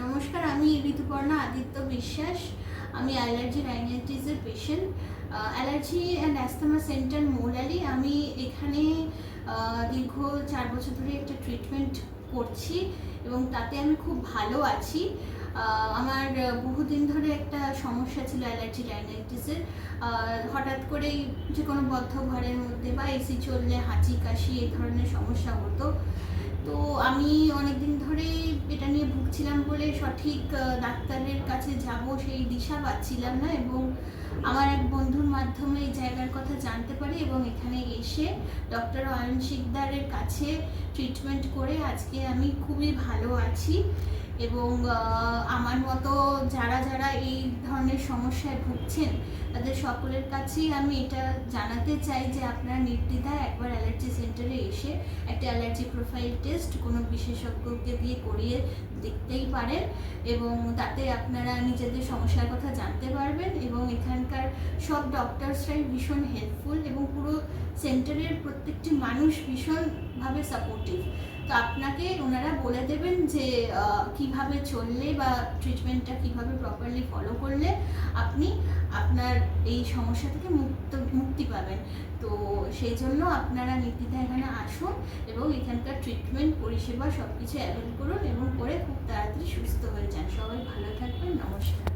নমস্কার, আমি ঋতুপর্ণা আদিত্য বিশ্বাস। আমি অ্যালার্জি রাইনাইটিসের patient. Allergy and asthma centre Moulali. আমি এখানে দীর্ঘ 4 বছর ধরে একটা ট্রিটমেন্ট করছি এবং তাতে আমি খুব ভালো আছি। আমার বহুদিন ধরে একটা সমস্যা ছিল অ্যালার্জি রাইনাইটিসের। হঠাৎ করেই যে কোনো বদ্ধ ঘরের মধ্যে বা এসি চললে হাঁচি কাশি এই ধরনের সমস্যা হতো। তো আমি অনেকদিন ধরে এটা নিয়ে ভুগছিলাম বলে সঠিক ডাক্তারের কাছে যাব সেই দিশা পাচ্ছিলাম না, এবং আমার এক বন্ধুর মাধ্যমে এই জায়গার কথা জানতে পারি এবং এখানে এসে ডক্টর অয়ন শিকদারের কাছে ট্রিটমেন্ট করে আজকে আমি খুবই ভালো আছি। এবং আমার মতো যারা যারা এই ধরনের সমস্যায় ভুগছেন তাদের সকলের কাছেই আমি এটা জানাতে চাই যে আপনারা নির্দ্বিধায় একবার অ্যালার্জি সেন্টারে এসে একটা অ্যালার্জি প্রোফাইল টেস্ট কোনো বিশেষজ্ঞকে দিয়ে করিয়ে দেখতেই পারেন, এবং তাতে আপনারা নিজেদের সমস্যার কথা জানতে পারবেন। এবং এখানকার সব ডক্টরসরাই ভীষণ হেল্পফুল এবং পুরো সেন্টারের প্রত্যেকটি মানুষ ভীষণভাবে সাপোর্টিভ। তো আপনাকে ওনারা বলে দেবেন যে কিভাবে চললে বা ট্রিটমেন্টটা কিভাবে প্রপারলি ফলো করলে আপনি আপনার এই সমস্যা থেকে মুক্তি পাবেন। তো সেই জন্য আপনারা নির্দ্বিধায় এখানে আসুন এবং এখানকার ট্রিটমেন্ট পরিষেবা সব কিছু অ্যাভেল করুন এবং করে খুব তাড়াতাড়ি সুস্থ হয়ে যান। সবাই ভালো থাকবেন। নমস্কার।